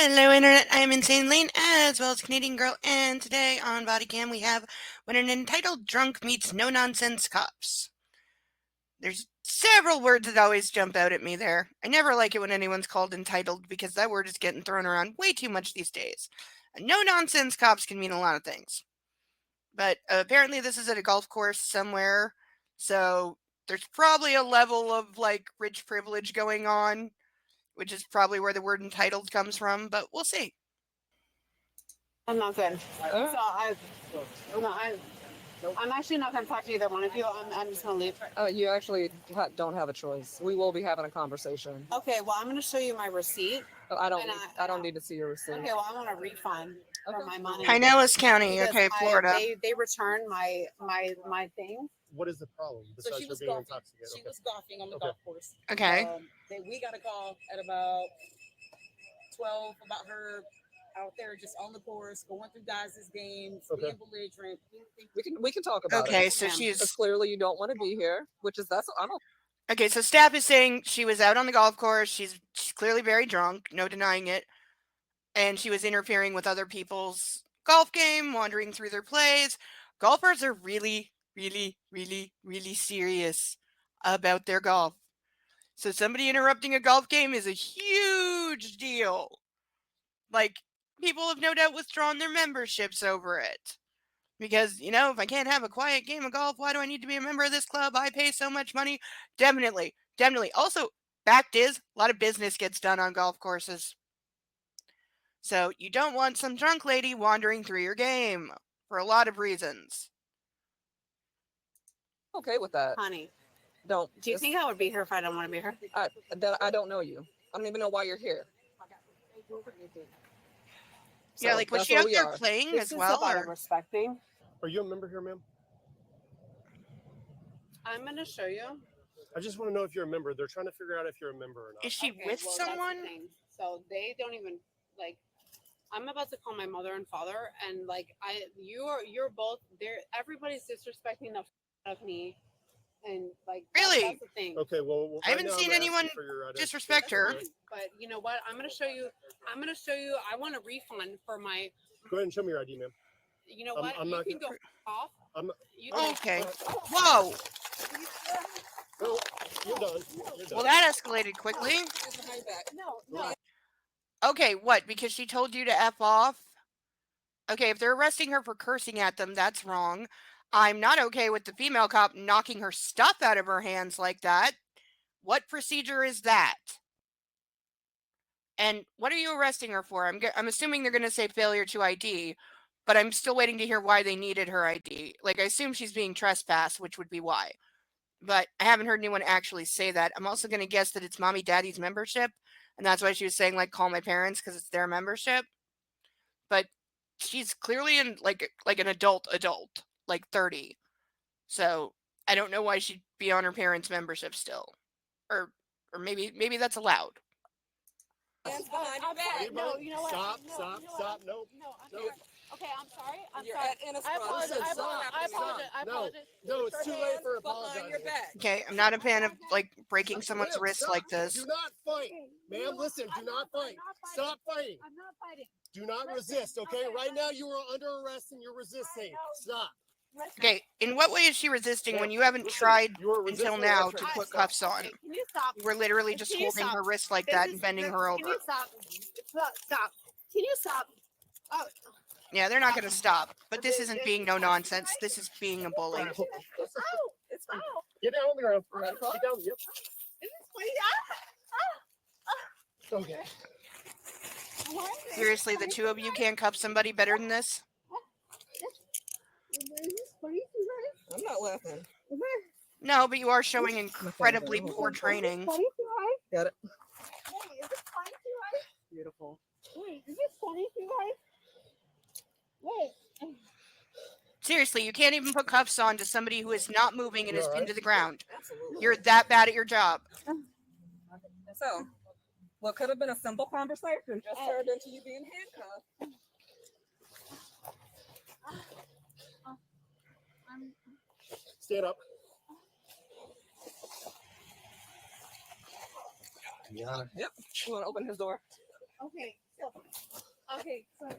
Hello, Internet. I am Insane Lane, as well as Canadian Girl, and today on Bodycam we have when an entitled drunk meets no-nonsense cops. There's several words that always jump out at me there. I never like it when anyone's called entitled because that word is getting thrown around way too much these days. No-nonsense cops can mean a lot of things. But apparently this is at a golf course somewhere, so there's probably a level of, rich privilege going on, which is probably where the word entitled comes from, but we'll see. I'm not good. I'm actually not going to talk to either one of you. I'm just going to leave. You actually don't have a choice. We will be having a conversation. Okay, well, I'm going to show you my receipt. I don't need to see your receipt. Okay, well, I want a refund for my money. Pinellas County, okay, Florida. They returned my thing. What is the problem? So she was golfing. She was golfing on the golf course. Okay. We got a call at about 12 about her out there just on the course, going through guys' games, being belligerent. We can talk about it. Okay, so she's Because clearly you don't want to be here, okay. So staff is saying she was out on the golf course. She's clearly very drunk, no denying it, and she was interfering with other people's golf game, wandering through their plays. Golfers are really, really, really, really serious about their golf. So somebody interrupting a golf game is a huge deal. Like, people have no doubt withdrawn their memberships over it. Because, if I can't have a quiet game of golf, why do I need to be a member of this club? I pay so much money. Definitely. Also, fact is, a lot of business gets done on golf courses. So you don't want some drunk lady wandering through your game for a lot of reasons. Okay with that. Honey, Do you think I would be here if I don't want to be here? I don't know you. I don't even know why you're here. Yeah, was she out there playing as well? Or respecting. Are you a member here, ma'am? I'm going to show you. I just want to know if you're a member. They're trying to figure out if you're a member or not. Is she with someone? That's the thing. So they don't even I'm about to call my mother and father, and you're both there. Everybody's disrespecting the out of me, and really, that's the thing. Okay, well, I haven't seen anyone disrespect her. But you know what? I'm gonna show you. I want a refund for my. Go ahead and show me your ID, ma'am. You know what? You can go off. Okay. Whoa. Oh, you're done. Well, that escalated quickly. No. Okay, what? Because she told you to F off? Okay, if they're arresting her for cursing at them, that's wrong. I'm not okay with the female cop knocking her stuff out of her hands like that. What procedure is that? And what are you arresting her for? I'm assuming they're going to say failure to ID, but I'm still waiting to hear why they needed her ID. I assume she's being trespassed, which would be why. But I haven't heard anyone actually say that. I'm also going to guess that it's mommy daddy's membership, and that's why she was saying, call my parents, because it's their membership. But she's clearly an adult, 30. So I don't know why she'd be on her parents' membership still. Or maybe that's allowed. No, you know what? Stop. No. Okay, I'm sorry. I apologize. No, it's too late for apologizing. Okay, I'm not a fan of breaking someone's wrist like this. Do not fight, ma'am. Listen, do not fight. Stop fighting. I'm not fighting. Do not resist. Okay, right now you are under arrest and you're resisting. Stop. Okay, in what way is she resisting when you haven't tried until now to put cuffs on? Can you stop? You were literally just holding her wrist like that and bending her over. Can you stop? Stop. Can you stop? Oh. Yeah, they're not going to stop. But this isn't being no nonsense. This is being a bully. It's out. Get down on the ground. Get down. Yep. Okay. Seriously, the two of you can't cuff somebody better than this? I'm not laughing. No, but you are showing incredibly poor training. Got it. Wait, is this funny to you guys? Beautiful. Wait, is this funny to you guys? Wait. Seriously, you can't even put cuffs on to somebody who is not moving and is pinned to the ground. Absolutely. You're that bad at your job. So, what could have been a simple conversation just turned into you being handcuffed. Stand up. Yep. You want to open his door? Okay. Okay, sorry.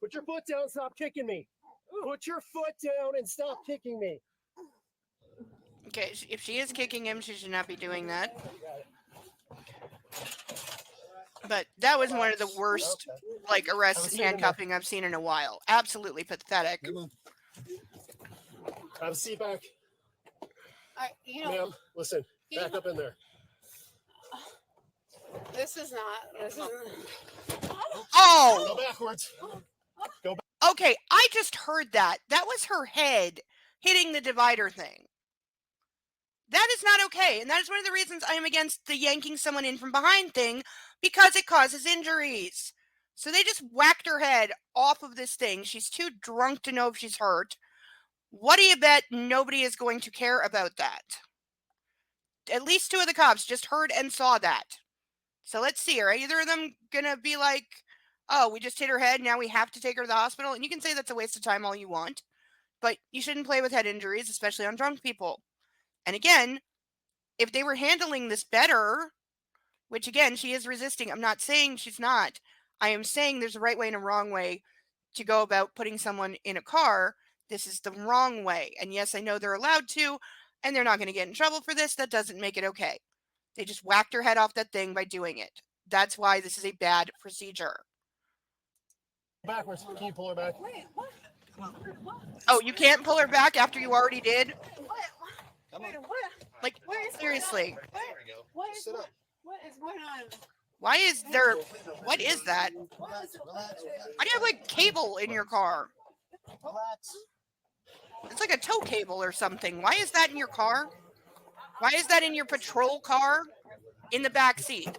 Put your foot down. Stop kicking me. Put your foot down and stop kicking me. Okay, if she is kicking him, she should not be doing that. But that was one of the worst, like, arrests and handcuffing I've seen in a while. Absolutely pathetic. Have a seat back. You know, Ma'am, listen. Back up in there. this is not. Oh! Go backwards. Okay, I just heard that. That was her head hitting the divider thing. That is not okay. And that is one of the reasons I am against the yanking someone in from behind thing, because it causes injuries. So they just whacked her head off of this thing. She's too drunk to know if she's hurt. What do you bet nobody is going to care about that? At least two of the cops just heard and saw that. So let's see. Are either of them going to be like, oh, we just hit her head, now we have to take her to the hospital? And you can say that's a waste of time all you want. But you shouldn't play with head injuries, especially on drunk people. And again, if they were handling this better, which again, she is resisting. I'm not saying she's not. I am saying there's a right way and a wrong way to go about putting someone in a car. This is the wrong way. And yes, I know they're allowed to, and they're not going to get in trouble for this. That doesn't make it okay. They just whacked her head off that thing by doing it. That's why this is a bad procedure. Backwards. Can you pull her back? Wait, what? Oh, you can't pull her back after you already did? Wait, what? Like, seriously. What is Sit up. what is going on? Why is there, what is that? Relax. Why do you have like cable in your car? Relax. It's like a tow cable or something. Why is that in your car? Why is that in your patrol car in the back seat?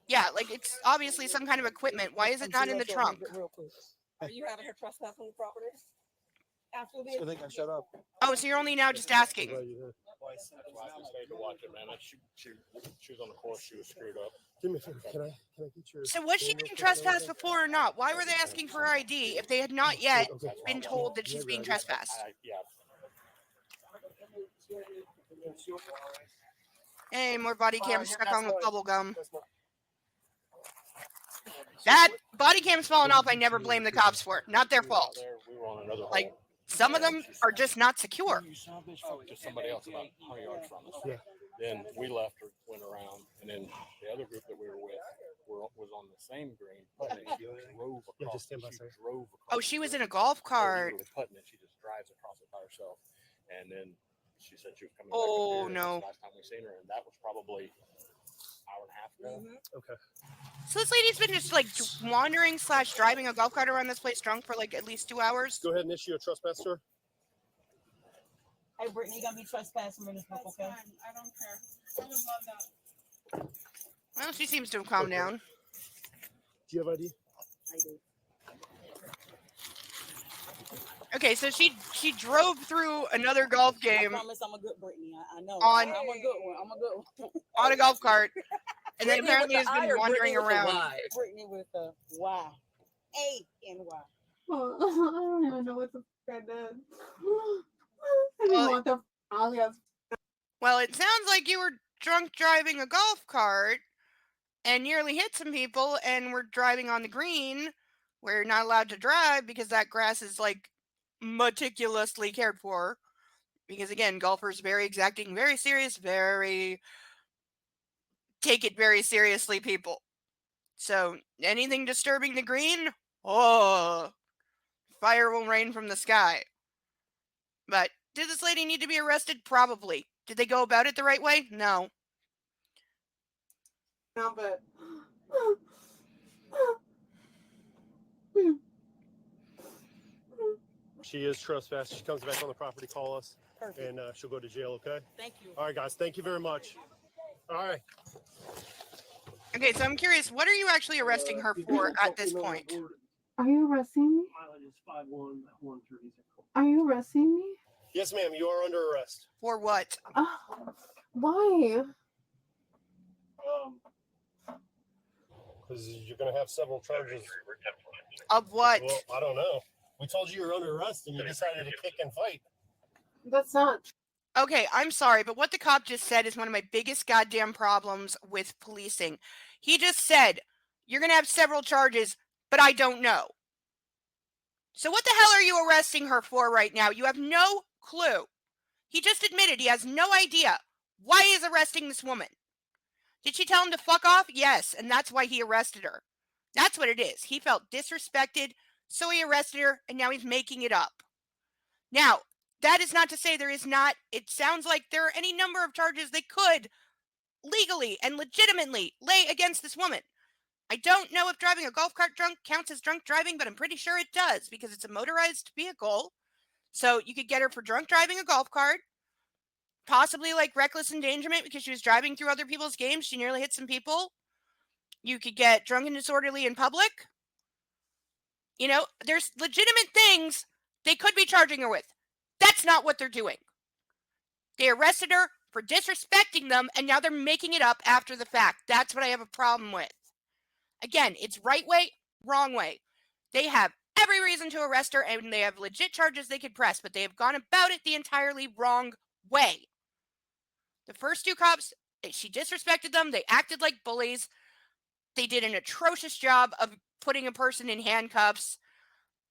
Yeah, like it's obviously some kind of equipment. Why is it not in the trunk? Are you having her trespass on the property? After So they can shut up. Oh, so you're only now just asking. I stayed to watch it, man. She was on the course. She was screwed up. Give me a favor. Can I get your? So was she being trespassed before or not? Why were they asking for her ID if they had not yet Okay. been told that she's being trespassed? Yeah. Hey, more body cam yeah, stuck on with that's bubble gum. That's not- That body cam's falling off. I never blame the cops for it. Not their fault. We were on another Like, hole. some of them are just not secure. You son of a bitch, fuck, to somebody else about 100 yards from us. Yeah. Then we left her, went around, and then the other group that we were with was on the same green. Putting it. She drove across. Yeah, just stand by, she sir. drove across Oh, she the was in green. a golf So we cart. were putting it. She just drives across it by herself, and then she said she was coming. Oh, back up here. no. That's the last time we seen her, and that was probably an hour and a half ago. Okay. So this lady's been just like wandering / driving a golf cart around this place drunk for like at least 2 hours. Go ahead and issue a trespass, sir. Hey, Brittany, you gonna be trespassing in this book, That's okay? fine. I don't care. I would love that. Well, she seems to have calmed down. Do you have ID? I do. Okay, so she drove through another golf I game promise I'm a good Brittany. I know. On- I'm a good one. I'm a good one. on a golf cart, and then Brittany apparently with has the I been or wandering Brittany with the around. Y? Brittany with a Y. A-N-Y. Well, I don't even know what the fuck I did. I didn't Well, want the alias. Well, it sounds like you were drunk driving a golf cart and nearly hit some people, and were driving on the green where you're not allowed to drive because that grass is like meticulously cared for. Because again, golfers very exacting, very serious, very take it very seriously people. So anything disturbing the green, oh, fire will rain from the sky. But did this lady need to be arrested? Probably. Did they go about it the right way? No. No, but She is trespassed. She comes back on the property, call us, Perfect. and she'll go to jail, okay? Thank you. All right, guys. Thank you very much. All right. Okay, so I'm curious, what are you actually arresting her for at this point? are you arresting me? Mileage is 51130. Are you arresting me? Yes, ma'am. You are under arrest. For what? Why? Because you're going to have several charges. Of what? Well, I don't know. We told you you were under arrest, and you decided to kick and fight. That's not. Okay, I'm sorry, but what the cop just said is one of my biggest goddamn problems with policing. He just said, you're going to have several charges, but I don't know. So what the hell are you arresting her for right now? You have no clue. He just admitted he has no idea why he is arresting this woman. Did she tell him to fuck off? Yes, and that's why he arrested her. That's what it is. He felt disrespected, so he arrested her, and now he's making it up. Now, that is not to say there is not, it sounds like there are any number of charges they could legally and legitimately lay against this woman. I don't know if driving a golf cart drunk counts as drunk driving, but I'm pretty sure it does because it's a motorized vehicle. So you could get her for drunk driving a golf cart, possibly like reckless endangerment because she was driving through other people's games. She nearly hit some people. You could get drunk and disorderly in public. You know, there's legitimate things they could be charging her with. That's not what they're doing. They arrested her for disrespecting them, and now they're making it up after the fact. That's what I have a problem with. Again, it's right way, wrong way. They have every reason to arrest her, and they have legit charges they could press, but they have gone about it the entirely wrong way. The first two cops, she disrespected them. They acted like bullies. They did an atrocious job of putting a person in handcuffs.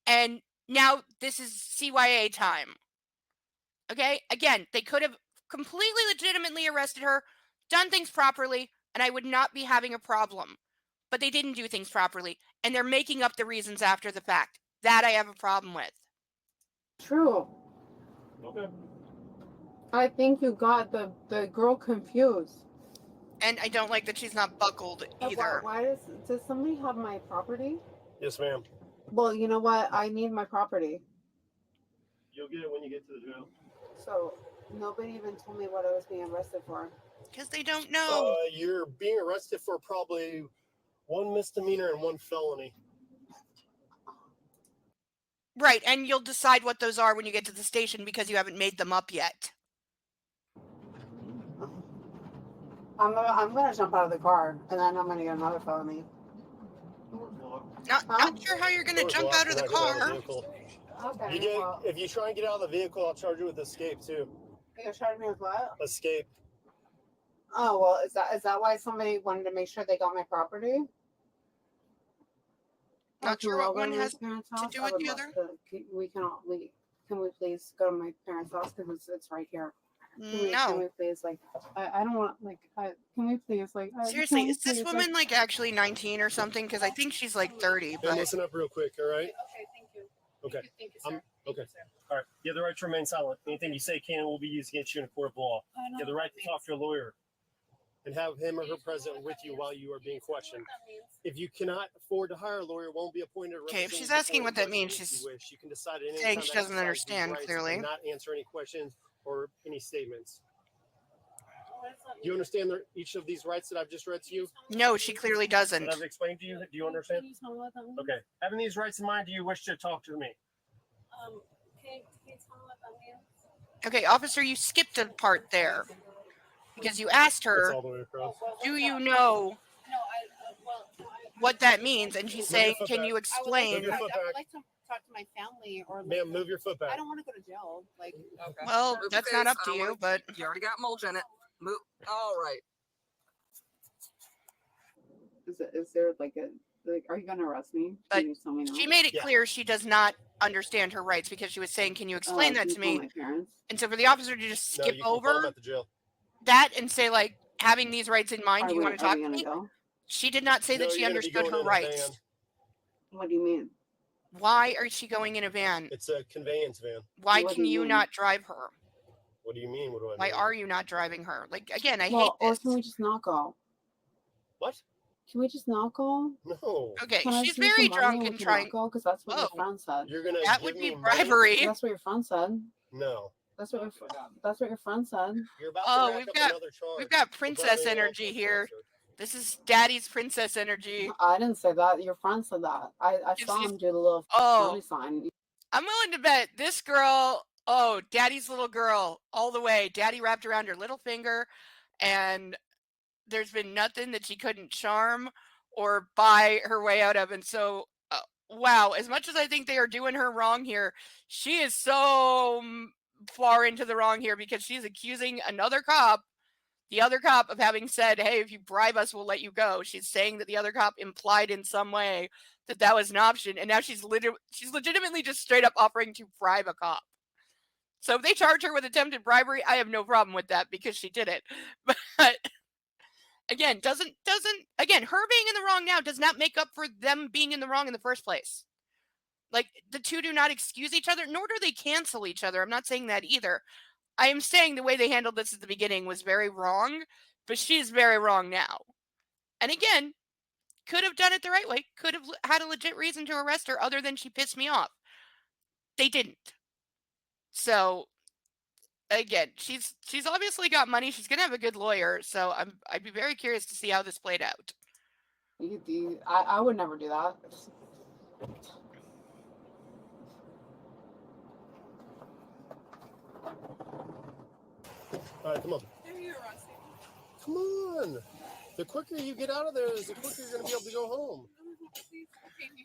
And now this is CYA time. Okay? Again, they could have completely legitimately arrested her, done things properly, and I would not be having a problem. But they didn't do things properly, and they're making up the reasons after the fact. That I have a problem with. True. Okay. I think you got the girl confused. And I don't like that she's not buckled either. Why does somebody have my property? Yes, ma'am. Well, you know what? I need my property. You'll get it when you get to the jail. So nobody even told me what I was being arrested for. Because they don't know. You're being arrested for probably one misdemeanor and one felony. Right, and you'll decide what those are when you get to the station because you haven't made them up yet. I'm gonna jump out of the car and then I'm gonna get another felony. Not sure how you're going to Door's jump locked, out of the you're not getting out car. the vehicle. Okay. You get, well, if you try and get out of the vehicle, I'll charge you with escape too. you're charging me with what? Escape. Oh well, is that why somebody wanted to make sure they got my property? Not Can sure we all what go one my has parents' to house? do I with would the love other. to. Can we please go to my parents' house because it's right here? Can we No. please I don't want can we please Seriously, can we is this please, woman like actually 19 or something? Because I think she's like 30, And but listen up real quick, all right? Okay, thank you. Okay. Thank you, I'm- sir. Thank you, okay. sir. All right. You have the right to remain silent. Anything you say can and will be used against you in a court of law. You have the right to talk to your lawyer. And have him or her present with you while you are being questioned. If you cannot afford to hire a lawyer, won't be appointed. Okay, if she's representative asking before what that the means, question if she's you wish. You can decide at any saying time she to doesn't exercise these understand, rights clearly. and not answer any questions or any statements. Do you understand each of these rights that I've just read to you? no, she clearly doesn't. What I've explained to you, do you understand? Can you tell me what that means? Okay. Having these rights in mind, do you wish to talk to me? Can you tell me what that means? Okay, officer, you skipped a part there because you asked It's her, all the way across. "Do you know No, what that means?" And she's saying, foot "Can back. you Move explain?" your I foot would back. like to talk to my family or Ma'am, move your foot I back. don't want to go to jail. Like, Okay. Well, Move your that's not face. up I to don't you, wanna- but You already got mulch in it. Move. All right. is there are you gonna arrest me? But Can you tell me no? she made it Yeah. clear she does not understand her rights because she was saying, "Can you explain that Can to you call me?" my parents? And so for the officer to just No, skip you can call them over at the jail. that and say, like, having these rights in mind, Are do you we- want to are talk we to gonna me? go? She did not say No, that she you're gonna be understood going her in a rights. van. What do you mean? Why is she going in a van? It's a conveyance van. Why What do can you you mean? not drive her? What do you mean? What do I Why mean? are you not driving her? Like, again, I hate Well, or this. can we just not go? What? Can we just not go? No. Okay, Can I she's just make very some money drunk we and can trying. not go? Because that's what your Whoa. friend said. You're gonna That give would be me money? bribery. That's what your friend said. No. That's what your friend said. You're about Oh, to rack we've up got- another charge. We've got for princess bribing a law energy enforcement here. officer. This is daddy's princess energy. I didn't say that. Your friend said that. I saw she's- him do the little Oh, money sign. I'm willing to bet this girl, oh, daddy's little girl, all the way. Daddy wrapped around her little finger, and there's been nothing that she couldn't charm or buy her way out of. And so, wow, as much as I think they are doing her wrong here, she is so far into the wrong here because she's accusing another cop, the other cop, of having said, hey, if you bribe us, we'll let you go. She's saying that the other cop implied in some way that that was an option. And now she's legitimately just straight up offering to bribe a cop. So if they charge her with attempted bribery, I have no problem with that because she did it. But again, her being in the wrong now does not make up for them being in the wrong in the first place. Like, the two do not excuse each other, nor do they cancel each other. I'm not saying that either. I am saying the way they handled this at the beginning was very wrong, but she's very wrong now. And again, could have done it the right way, could have had a legit reason to arrest her other than she pissed me off. They didn't. So again, she's obviously got money. She's gonna have a good lawyer. So I'd be very curious to see how this played out. I would never do that. All right, come on. Come on. The quicker you get out of there, the quicker you're going to be able to go home.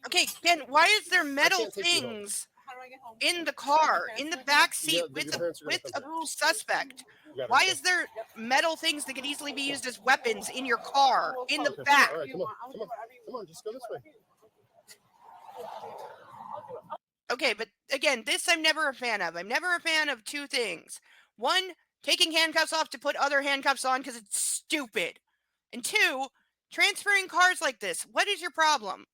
Okay, Ken, why is there metal can't take you home. things How do I get home? in the car, in the back seat Yeah, with your parents are gonna a come. suspect? You gotta Why go. is there metal things that could easily be used as weapons in your car, in the Okay. back? All right, come on. Come on, just go this way. Okay, but again, this I'm never a fan of. I'm never a fan of two things. One, taking handcuffs off to put other handcuffs on because it's stupid. And two, transferring cars like this. What is your problem?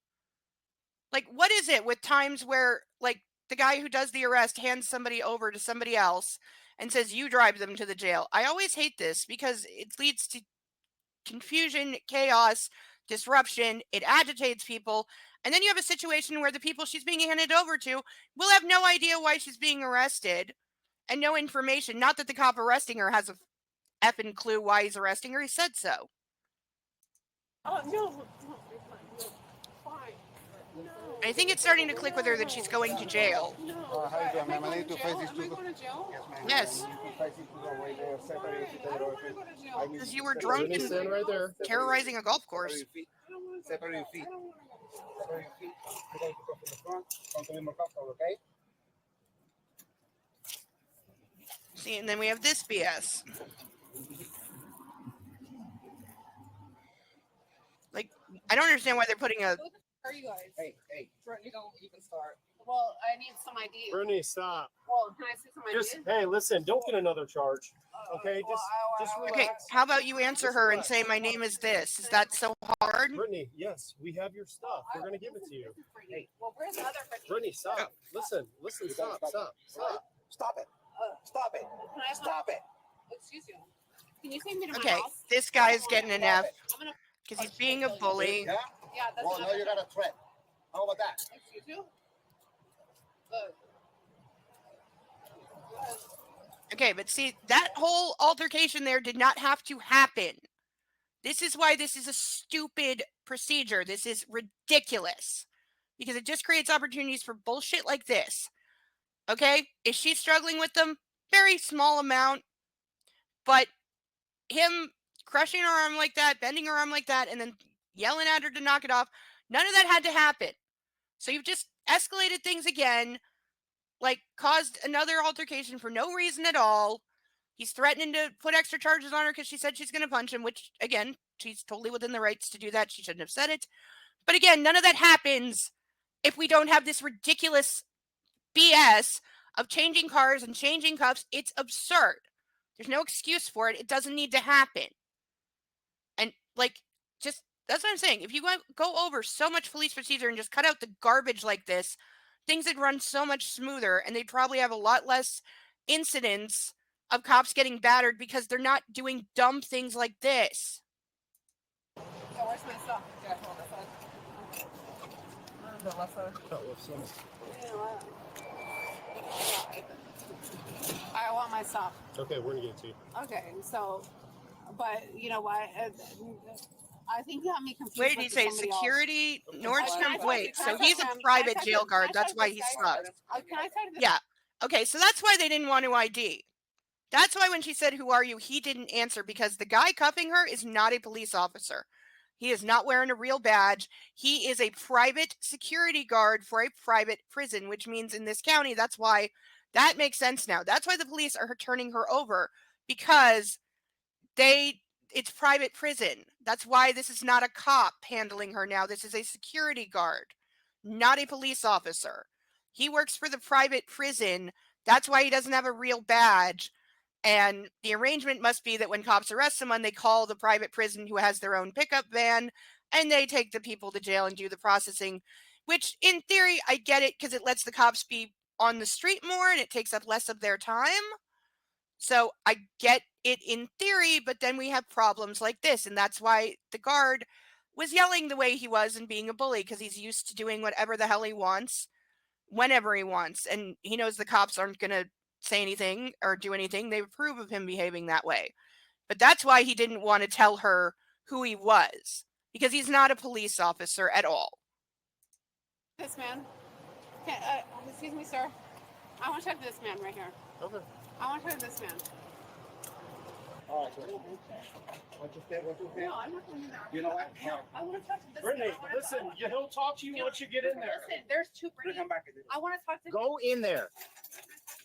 Like, what is it with times where, like, the guy who does the arrest hands somebody over to somebody else and says, you drive them to the jail? I always hate this because it leads to confusion, chaos, disruption. It agitates people. And then you have a situation where the people she's being handed over to will have no idea why she's being arrested and no information. Not that the cop arresting her has a effing clue why he's arresting her. He said so. Oh, no. Fine. No. I think it's starting to click with her that she's going to jail. No. How you doing, Am I ma'am? I going need to to jail? face Am these I two. going to jail? Yes. You can face these two right there. Separate your feet. I don't want to go to jail. Because you were drunk Brittany, stand and right there. terrorizing a golf course. Separate your feet. I don't want to go. Separate your feet. I don't want to go. Separate your feet. You're going to go from the front. Come to me more comfortable, okay? See, and then we have this BS. Like, I don't understand why they're putting a... Who the f- are you guys? Hey, hey. Brittany, don't even start. Well, I need some ID. Brittany, stop. Well, can I see some ID? Just hey, listen. Don't get another charge. Okay, just Okay, relax. how about you answer her and say, my name is this? Is that so hard? Brittany, yes, we have your stuff. We're gonna give it to you. This is for you. Well, where's the other Brittany? Brittany, stop. Listen, stop. Stop it. Stop it. Can I have Stop it. Excuse you. Can you take me to my Okay, house? this guy's getting an F I'm gonna. because he's being a bully. Yeah? Yeah, that's Well, now another. you got a threat. How about that? Excuse you. Look. Okay, but see, that whole altercation there did not have to happen. This is why this is a stupid procedure. This is ridiculous because it just creates opportunities for bullshit like this. Okay, is she struggling with them? Very small amount, but him crushing her arm like that, bending her arm like that, and then yelling at her to knock it off, none of that had to happen. So you've just escalated things again, like caused another altercation for no reason at all. He's threatening to put extra charges on her because she said she's going to punch him, which, again, she's totally within the rights to do that. She shouldn't have said it. But again, none of that happens if we don't have this ridiculous BS of changing cars and changing cuffs. It's absurd. There's no excuse for it. It doesn't need to happen. And, like, just, that's what I'm saying. If you go over so much police procedure and just cut out the garbage like this, things would run so much smoother and they'd probably have a lot less incidents of cops getting battered because they're not doing dumb things like this. So where's my stuff? Yeah, hold on. The left side. You know what? I want my stuff. Okay, we're gonna get it to you. Okay, so, but you know what? I think you have me confused. Wait, did with he say somebody else. security? Nordstrom, wait, Can I so talk he's to a him? private Can I jail talk to- guard. can I That's talk to why this he's guy? sucks. Can I talk to this? Yeah. Okay, so that's why they didn't want to ID. That's why when she said, who are you? He didn't answer because the guy cuffing her is not a police officer. He is not wearing a real badge. He is a private security guard for a private prison, which means in this county, that's why That makes sense now. That's why the police are turning her over, because it's private prison. That's why this is not a cop handling her now. This is a security guard, not a police officer. He works for the private prison. That's why he doesn't have a real badge. And the arrangement must be that when cops arrest someone, they call the private prison, who has their own pickup van, and they take the people to jail and do the processing, which in theory, I get it, because it lets the cops be on the street more and it takes up less of their time. So I get it in theory, but then we have problems like this. And that's why the guard was yelling the way he was and being a bully, because he's used to doing whatever the hell he wants, whenever he wants. And he knows the cops aren't going to say anything or do anything. They approve of him behaving that way. But that's why he didn't want to tell her who he was, because he's not a police officer at all. This man. Excuse me, sir. I want to talk to this man right here. Okay. I want to talk to this man. All right, so. What you say? What you say? No, I'm not going in there. You know what? No, I want to talk to this Brittany, man. I wanna listen, talk- he'll talk to you once you get in there. Listen, there's two Bring Brittany. him back. I want to talk to Go in there.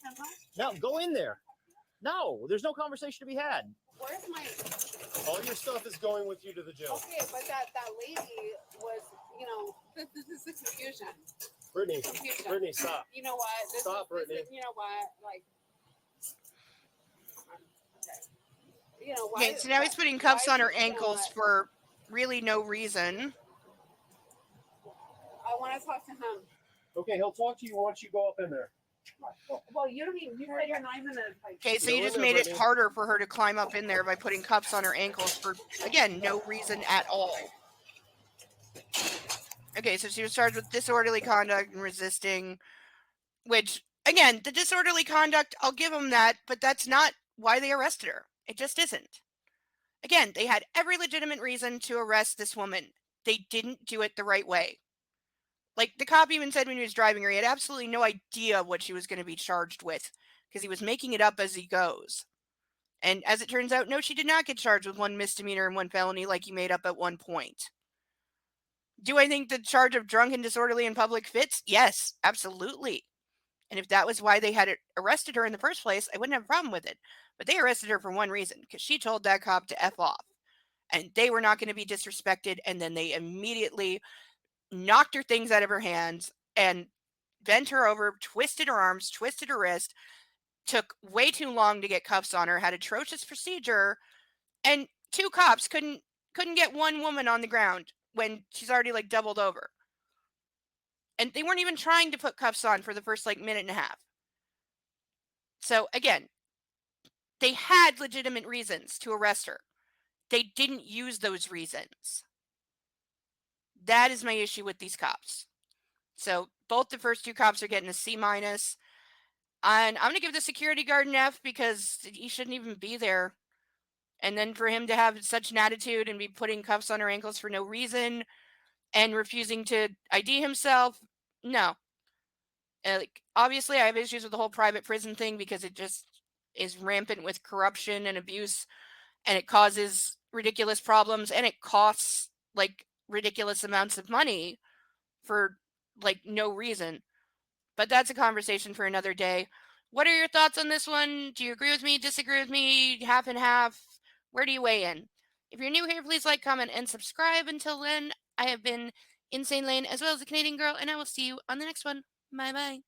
Hello? No, go in there. No, there's no conversation to be had. Where's my? All your stuff is going with you to the jail. Okay, but that lady was, you know, this is confusion. Brittany, Confusion. Brittany, stop. You know what? Stop, Brittany. You know what? Like. You know why? Okay, so now he's putting cuffs on her ankles for really no reason. I want to talk to him. Okay, he'll talk to you once you go up in there. Well, you don't even. You said you're not even a. Like, Okay, so Go you in just there, made it Brittany. harder for her to climb up in there by putting cuffs on her ankles for, again, no reason at all. Okay, so she was charged with disorderly conduct and resisting, which, again, the disorderly conduct, I'll give them that, but that's not why they arrested her. It just isn't. Again, they had every legitimate reason to arrest this woman. They didn't do it the right way. Like, the cop even said when he was driving her, he had absolutely no idea what she was going to be charged with, because he was making it up as he goes. And as it turns out, no, she did not get charged with 1 misdemeanor and 1 felony like he made up at one point. Do I think the charge of drunk and disorderly in public fits? Yes, absolutely. And if that was why they had arrested her in the first place, I wouldn't have a problem with it. But they arrested her for one reason, because she told that cop to F off. And they were not going to be disrespected, and then they immediately knocked her things out of her hands and bent her over, twisted her arms, twisted her wrist, took way too long to get cuffs on her, had atrocious procedure, and 2 cops couldn't get 1 woman on the ground when she's already like doubled over. And they weren't even trying to put cuffs on for the first like minute and a half. So again, they had legitimate reasons to arrest her. They didn't use those reasons. That is my issue with these cops. So both the first 2 cops are getting a C-. And I'm going to give the security guard an F, because he shouldn't even be there. And then for him to have such an attitude and be putting cuffs on her ankles for no reason and refusing to ID himself, no. Like, obviously, I have issues with the whole private prison thing, because it just is rampant with corruption and abuse, and it causes ridiculous problems, and it costs like ridiculous amounts of money for like no reason. But that's a conversation for another day. What are your thoughts on this one? Do you agree with me, disagree with me, half and half? Where do you weigh in? If you're new here, please like, comment, and subscribe. Until then, I have been Insane Lane, as well as the Canadian Girl, and I will see you on the next one. Bye-bye.